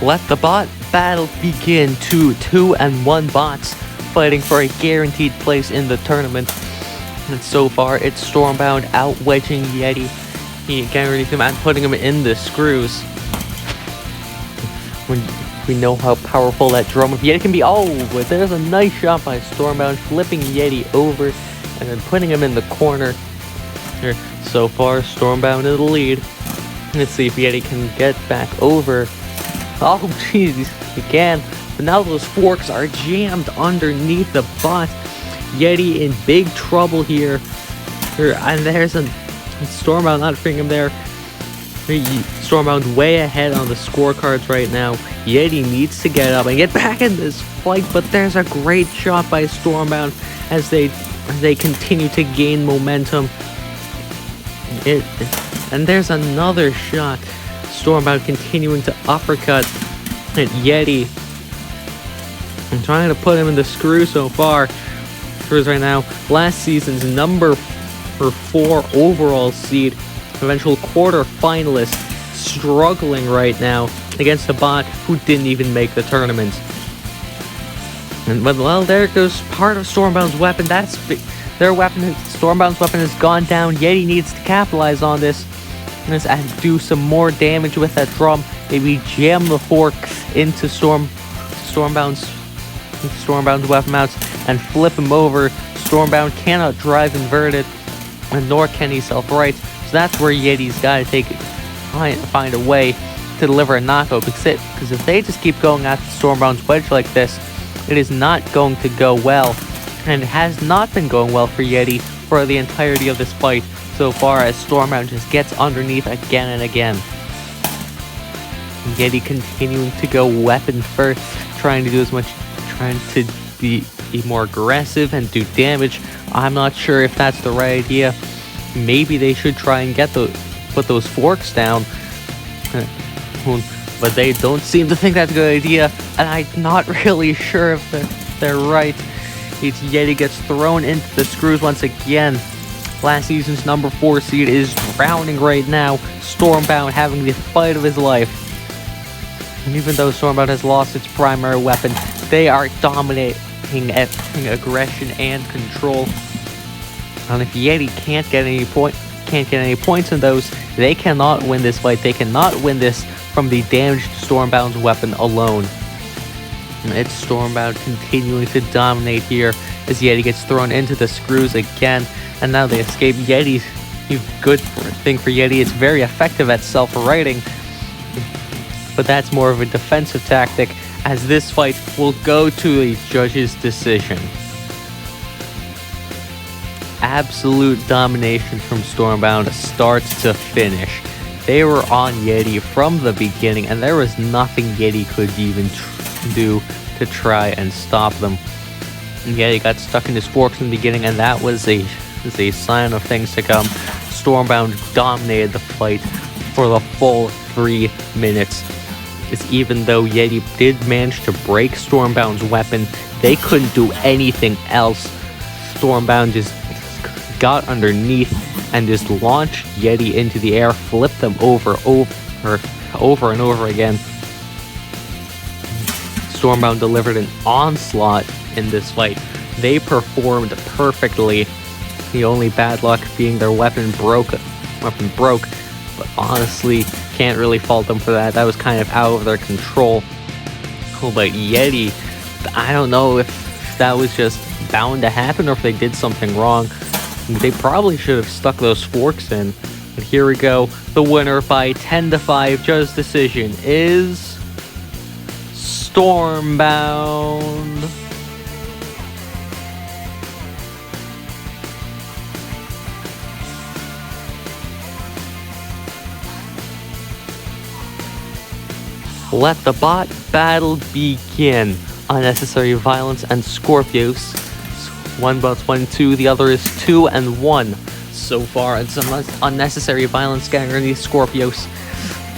Let the bot battle begin. 2-1 bots fighting for a guaranteed place in the tournament. And so far, it's Stormbound out-wedging Yeti. He getting ready to him and putting him in the screws. When we know how powerful that drum of Yeti can be. Oh, but there's a nice shot by Stormbound, flipping Yeti over and then putting him in the corner. Here, so far, Stormbound in the lead. Let's see if Yeti can get back over. Oh, jeez, he can. But now those forks are jammed underneath the bot. Yeti in big trouble here. And there's a Stormbound not freeing him there. Stormbound way ahead on the scorecards right now. Yeti needs to get up and get back in this fight, but there's a great shot by Stormbound as they continue to gain momentum. And there's another shot. Stormbound continuing to uppercut at Yeti and trying to put him in the screw so far. Screws right now. Last season's number 4 overall seed, eventual quarter finalist, struggling right now against a bot who didn't even make the tournament. And well, there goes part of Stormbound's weapon. That's their weapon. Stormbound's weapon has gone down. Yeti needs to capitalize on this and do some more damage with that drum. Maybe jam the forks into Stormbound's weapon mounts and flip him over. Stormbound cannot drive inverted, and nor can he self-right. So that's where Yeti's got to find a way to deliver a knockout. Because if they just keep going at Stormbound's wedge like this, it is not going to go well. And it has not been going well for Yeti for the entirety of this fight so far, as Stormbound just gets underneath again and again. Yeti continuing to go weapon first, trying to be more aggressive and do damage. I'm not sure if that's the right idea. Maybe they should try and put those forks down. But they don't seem to think that's a good idea, and I'm not really sure if they're right. Yeti gets thrown into the screws once again. Last season's number 4 seed is drowning right now. Stormbound having the fight of his life. And even though Stormbound has lost its primary weapon, they are dominating at aggression and control. And if Yeti can't get any points in those, they cannot win this fight. They cannot win this from the damaged Stormbound's weapon alone. And it's Stormbound continuing to dominate here as Yeti gets thrown into the screws again. And now they escape. Yeti's good thing for Yeti. It's very effective at self-righting. But that's more of a defensive tactic, as this fight will go to a judge's decision. Absolute domination from Stormbound start to finish. They were on Yeti from the beginning, and there was nothing Yeti could even do to try and stop them. And Yeti got stuck in his forks in the beginning, and that was a sign of things to come. Stormbound dominated the fight for the full 3 minutes. Even though Yeti did manage to break Stormbound's weapon, they couldn't do anything else. Stormbound just got underneath and just launched Yeti into the air, flipped them over and over again. Stormbound delivered an onslaught in this fight. They performed perfectly. The only bad luck being their weapon broke, but honestly, can't really fault them for that. That was kind of out of their control. Oh, but Yeti, I don't know if that was just bound to happen or if they did something wrong. They probably should have stuck those forks in. But here we go. The winner by 10-5 judge's decision is Stormbound. Let the bot battle begin. Unnecessary violence and Skorpios. One bot's 1-2, the other is 2-1. So far, it's unnecessary violence getting underneath Skorpios.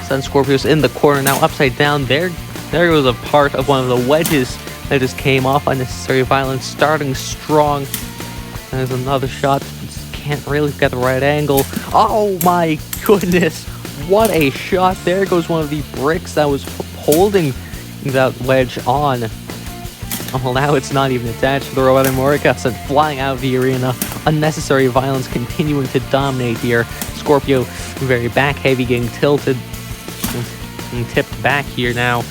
Send Skorpios in the corner now, upside down. There goes a part of one of the wedges that just came off. Unnecessary violence starting strong. There's another shot. Just can't really get the right angle. Oh my goodness. What a shot. There goes one of the bricks that was holding that wedge on. Well, now it's not even attached to the robot anymore. It got sent flying out of the arena. Unnecessary violence continuing to dominate here. Skorpio very back heavy, getting tilted and tipped back here now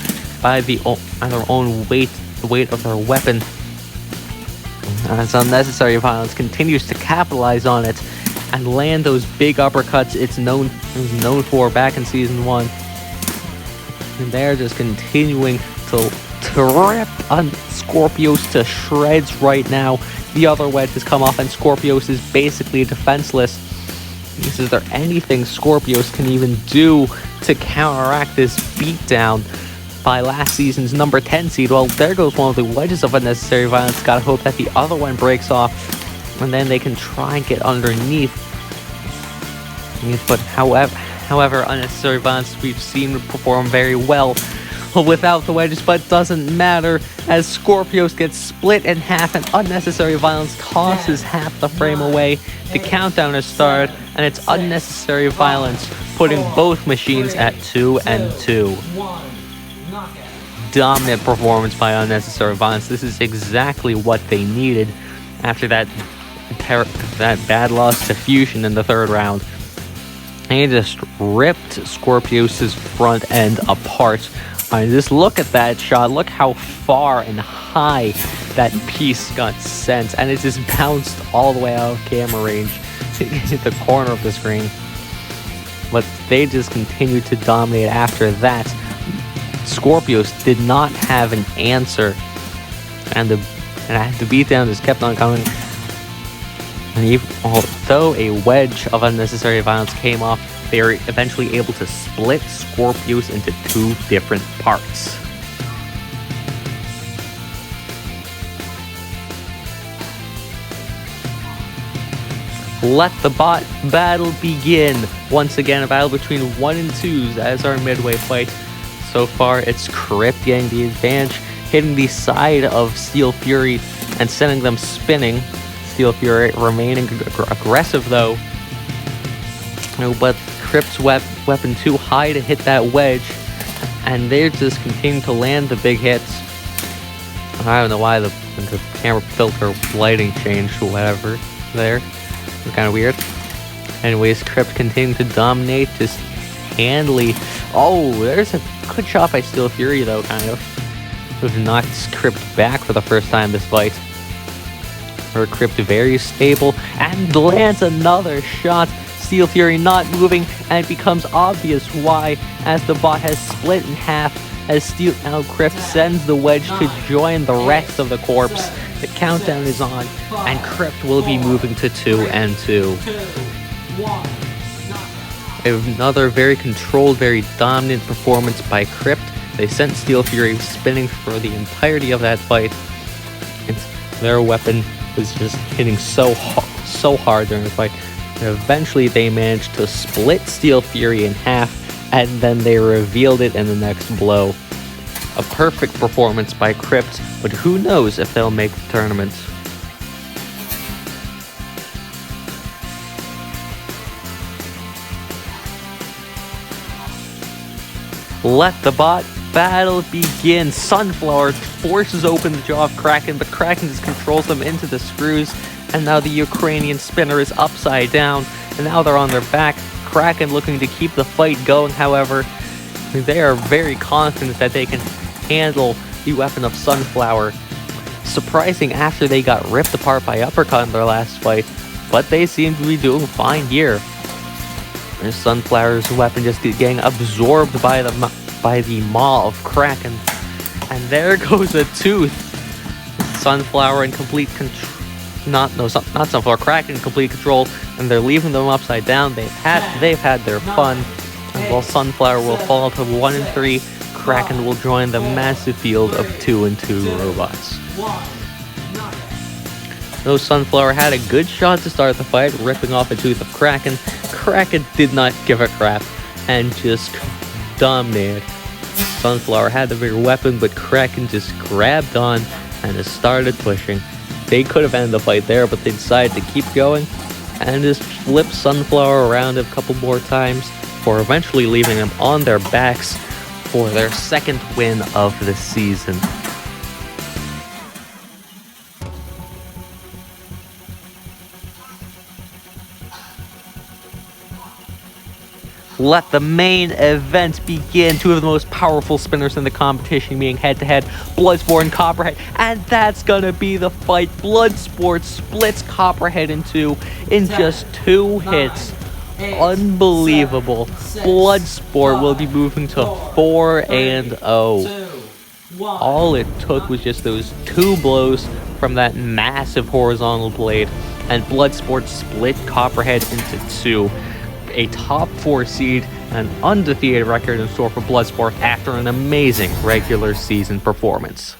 by their own weight, the weight of their weapon. As unnecessary violence continues to capitalize on it and land those big uppercuts it was known for back in Season 1. And they're just continuing to rip on Skorpios to shreds right now. The other wedge has come off and Skorpios is basically defenseless. Is there anything Skorpios can even do to counteract this beatdown by last season's number 10 seed? Well, there goes one of the wedges of unnecessary violence. Gotta hope that the other one breaks off and then they can try and get underneath. But however, unnecessary violence we've seen perform very well without the wedges, but doesn't matter as Skorpios gets split in half and unnecessary violence tosses half the frame away. The countdown has started and it's unnecessary violence putting both machines at 2-2. Dominant performance by unnecessary violence. This is exactly what they needed after that bad loss to Fusion in the third round. They just ripped Skorpios' front end apart. I mean, just look at that shot. Look how far and high that piece got sent, and it just bounced all the way out of camera range to hit the corner of the screen. But they just continued to dominate after that. Skorpios did not have an answer, and the beatdown just kept on coming. And although a wedge of unnecessary violence came off, they were eventually able to split Skorpios into two different parts. Let the bot battle begin. Once again, a battle between 1 and 2s as our midway fight. So far, it's Crypt getting the advantage, hitting the side of Steel Fury and sending them spinning. Steel Fury remaining aggressive though. But Crypt's weapon too high to hit that wedge, and they're just continuing to land the big hits. I don't know why the camera filter lighting changed or whatever there. It's kind of weird. Anyways, Crypt continuing to dominate just handily. Oh, there's a good shot by Steel Fury though, kind of. Who knocks Crypt back for the first time this fight. Or Crypt very stable and lands another shot. Steel Fury not moving, and it becomes obvious why, as the bot has split in half as Crypt sends the wedge to join the rest of the corpse. The countdown is on, and Crypt will be moving to 2-2. Another very controlled, very dominant performance by Crypt. They sent Steel Fury spinning for the entirety of that fight. And their weapon was just hitting so hard during the fight. And eventually they managed to split Steel Fury in half, and then they revealed it in the next blow. A perfect performance by Crypt, but who knows if they'll make the tournament. Let the bot battle begin. Sunflower forces open the jaw of Kraken, but Kraken just controls them into the screws, and now the Ukrainian spinner is upside down, and now they're on their back. Kraken looking to keep the fight going, however. They are very confident that they can handle the weapon of Sunflower. Surprising after they got ripped apart by Uppercut in their last fight, but they seem to be doing fine here. And Sunflower's weapon just getting absorbed by the maw of Kraken. And there goes a tooth. Sunflower in complete control. Not Sunflower, Kraken in complete control, and they're leaving them upside down. They've had their fun. And while Sunflower will fall to 1-3, Kraken will join the massive field of 2-2 robots. Though Sunflower had a good shot to start the fight, ripping off a tooth of Kraken, Kraken did not give a crap and just dominated. Sunflower had the bigger weapon, but Kraken just grabbed on and just started pushing. They could have ended the fight there, but they decided to keep going and just flip Sunflower around a couple more times before eventually leaving them on their backs for their second win of the season. Let the main event begin. Two of the most powerful spinners in the competition being head-to-head, Bloodsport and Copperhead, and that's gonna be the fight. Bloodsport splits Copperhead in two in just 2 hits. Unbelievable. Bloodsport will be moving to 4-0. All it took was just those 2 blows from that massive horizontal blade, and Bloodsport split Copperhead into 2. A top 4 seed, an undefeated record in store for Bloodsport after an amazing regular season performance.